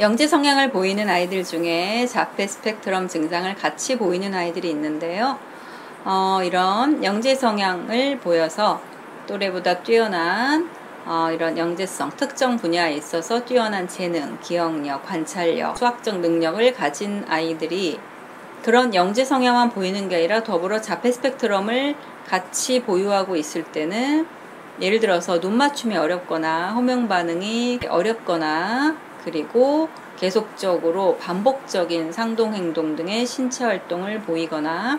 영재 성향을 보이는 아이들 중에 자폐 스펙트럼 증상을 같이 보이는 아이들이 있는데요. 이런 영재 성향을 보여서 또래보다 뛰어난 이런 영재성, 특정 분야에 있어서 뛰어난 재능, 기억력, 관찰력, 수학적 능력을 가진 아이들이 그런 영재 성향만 보이는 게 아니라 더불어 자폐 스펙트럼을 같이 보유하고 있을 때는 예를 들어서 눈 맞춤이 어렵거나 호명 반응이 어렵거나 그리고 계속적으로 반복적인 상동 행동 등의 신체 활동을 보이거나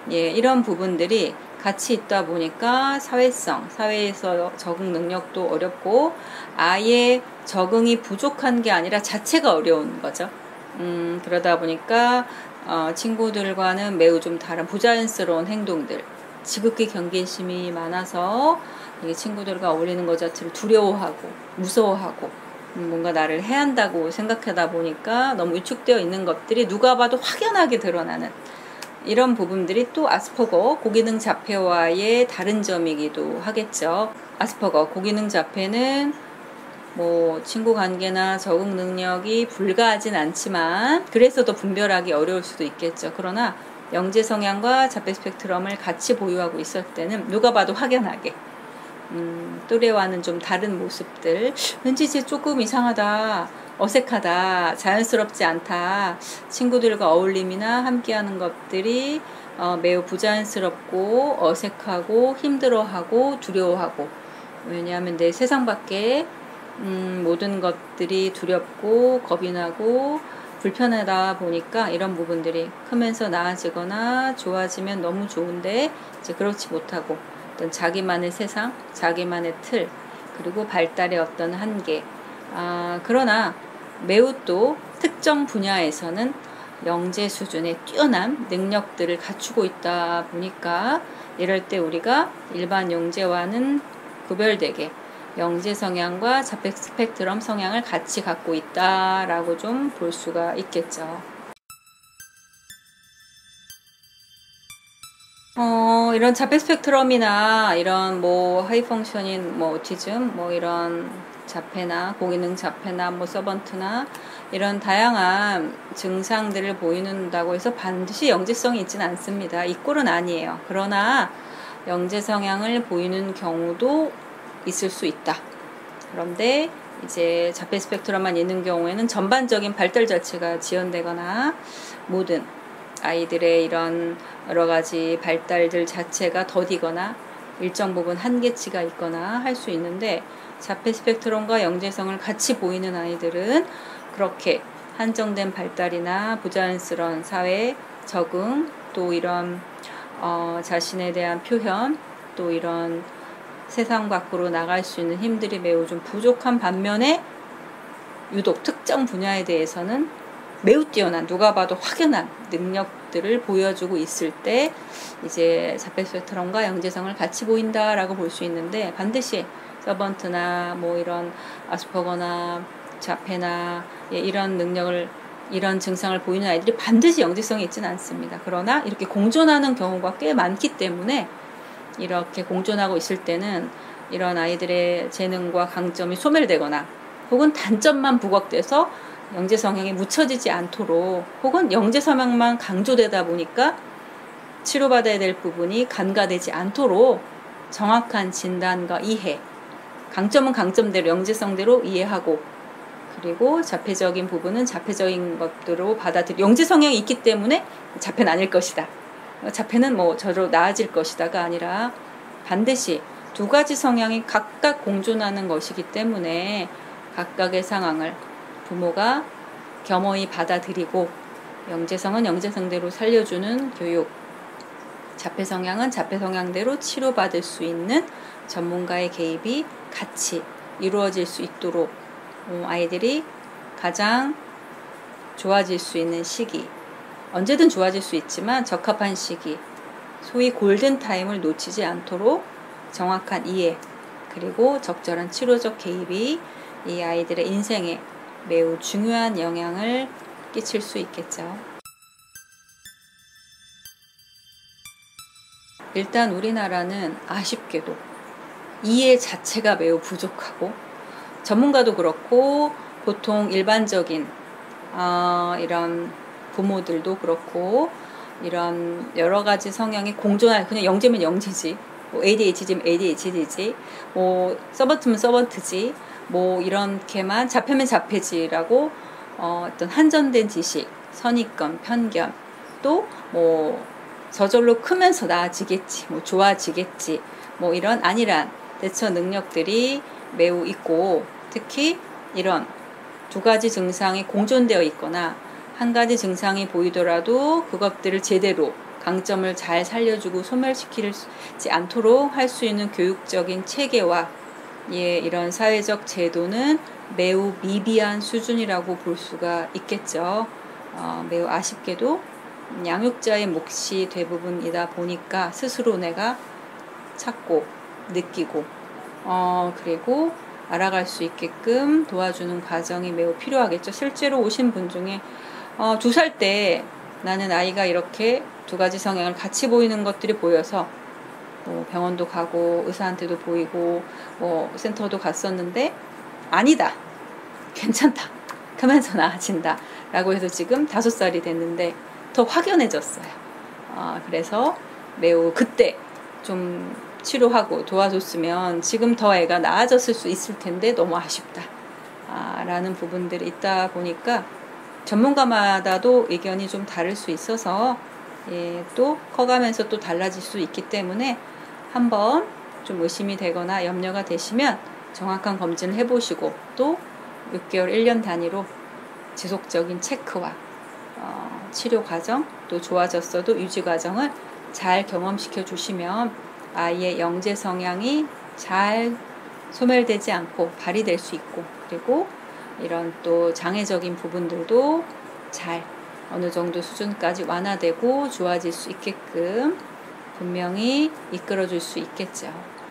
이런 부분들이 같이 있다 보니까 사회성, 사회에서 적응 능력도 어렵고 아예 적응이 부족한 게 아니라 자체가 어려운 거죠. 그러다 보니까 친구들과는 매우 좀 다른 부자연스러운 행동들, 지극히 경계심이 많아서 친구들과 어울리는 것 자체를 두려워하고 무서워하고 뭔가 나를 해한다고 생각하다 보니까 너무 위축되어 있는 것들이 누가 봐도 확연하게 드러나는 이런 부분들이 또 아스퍼거 고기능 자폐와의 다른 점이기도 하겠죠. 아스퍼거 고기능 자폐는 친구 관계나 적응 능력이 불가하진 않지만 그래서 더 분별하기 어려울 수도 있겠죠. 그러나 영재 성향과 자폐 스펙트럼을 같이 보유하고 있을 때는 누가 봐도 확연하게 또래와는 좀 다른 모습들, 왠지 쟤 조금 이상하다, 어색하다, 자연스럽지 않다, 친구들과 어울림이나 함께하는 것들이 매우 부자연스럽고 어색하고 힘들어하고 두려워하고, 왜냐하면 내 세상 밖에 모든 것들이 두렵고 겁이 나고 불편하다 보니까 이런 부분들이 크면서 나아지거나 좋아지면 너무 좋은데 이제 그렇지 못하고 어떤 자기만의 세상, 자기만의 틀, 그리고 발달의 어떤 한계. 그러나 매우 또 특정 분야에서는 영재 수준의 뛰어난 능력들을 갖추고 있다 보니까 이럴 때 우리가 일반 영재와는 구별되게 영재 성향과 자폐 스펙트럼 성향을 같이 갖고 있다라고 좀 볼 수가 있겠죠. 이런 자폐 스펙트럼이나 이런 하이 펑셔닝 오티즘 이런 자폐나 고기능 자폐나 서번트나 이런 다양한 증상들을 보이는다고 해서 반드시 영재성이 있지는 않습니다. 이 꼴은 아니에요. 그러나 영재 성향을 보이는 경우도 있을 수 있다. 그런데 이제 자폐 스펙트럼만 있는 경우에는 전반적인 발달 자체가 지연되거나 모든 아이들의 이런 여러 가지 발달들 자체가 더디거나 일정 부분 한계치가 있거나 할 수 있는데 자폐 스펙트럼과 영재성을 같이 보이는 아이들은 그렇게 한정된 발달이나 부자연스러운 사회 적응 또 이런 자신에 대한 표현 또 이런 세상 밖으로 나갈 수 있는 힘들이 매우 좀 부족한 반면에 유독 특정 분야에 대해서는 매우 뛰어난 누가 봐도 확연한 능력들을 보여주고 있을 때 이제 자폐 스펙트럼과 영재성을 같이 보인다라고 볼 수 있는데 반드시 서번트나 이런 아스퍼거나 자폐나 이런 능력을 이런 증상을 보이는 아이들이 반드시 영재성이 있지는 않습니다. 그러나 이렇게 공존하는 경우가 꽤 많기 때문에 이렇게 공존하고 있을 때는 이런 아이들의 재능과 강점이 소멸되거나 혹은 단점만 부각돼서 영재 성향이 묻혀지지 않도록 혹은 영재 성향만 강조되다 보니까 치료받아야 될 부분이 간과되지 않도록 정확한 진단과 이해, 강점은 강점대로 영재성대로 이해하고 그리고 자폐적인 부분은 자폐적인 것들로 영재 성향이 있기 때문에 자폐는 아닐 것이다. 자폐는 저로 나아질 것이다가 아니라 반드시 두 가지 성향이 각각 공존하는 것이기 때문에 각각의 상황을 부모가 겸허히 받아들이고 영재성은 영재성대로 살려주는 교육, 자폐 성향은 자폐 성향대로 치료받을 수 있는 전문가의 개입이 같이 이루어질 수 있도록 아이들이 가장 좋아질 수 있는 시기, 언제든 좋아질 수 있지만 적합한 시기, 소위 골든타임을 놓치지 않도록 정확한 이해 그리고 적절한 치료적 개입이 이 아이들의 인생에 매우 중요한 영향을 끼칠 수 있겠죠. 일단 우리나라는 아쉽게도 이해 자체가 매우 부족하고 전문가도 그렇고 보통 일반적인 이런 부모들도 그렇고 이런 여러 가지 성향이 공존할, 그냥 영재면 영재지, 뭐 ADHD면 ADHD지, 뭐 서번트면 서번트지, 뭐 이렇게만 자폐면 자폐지라고 어떤 한전된 지식, 선입견, 편견, 또 뭐 저절로 크면서 나아지겠지, 뭐 좋아지겠지, 뭐 이런 안일한 대처 능력들이 매우 있고, 특히 이런 두 가지 증상이 공존되어 있거나 한 가지 증상이 보이더라도 그것들을 제대로 강점을 잘 살려주고 소멸시키지 않도록 할 수 있는 교육적인 체계와 이런 사회적 제도는 매우 미비한 수준이라고 볼 수가 있겠죠. 매우 아쉽게도 양육자의 몫이 대부분이다 보니까 스스로 내가 찾고 느끼고 그리고 알아갈 수 있게끔 도와주는 과정이 매우 필요하겠죠. 실제로 오신 분 중에 2살 때 나는 아이가 이렇게 두 가지 성향을 같이 보이는 것들이 보여서 뭐 병원도 가고 의사한테도 보이고 뭐 센터도 갔었는데 아니다, 괜찮다, 크면서 나아진다 라고 해서 지금 5살이 됐는데 더 확연해졌어요. 그래서 매우 그때 좀 치료하고 도와줬으면 지금 더 애가 나아졌을 수 있을 텐데 너무 아쉽다 라는 부분들이 있다 보니까 전문가마다도 의견이 좀 다를 수 있어서 또 커가면서 또 달라질 수 있기 때문에 한번 좀 의심이 되거나 염려가 되시면 정확한 검진을 해보시고 또 6개월, 1년 단위로 지속적인 체크와 치료 과정, 또 좋아졌어도 유지 과정을 잘 경험시켜 주시면 아이의 영재 성향이 잘 소멸되지 않고 발휘될 수 있고, 그리고 이런 또 장애적인 부분들도 잘 어느 정도 수준까지 완화되고 좋아질 수 있게끔 분명히 이끌어 줄 수 있겠죠.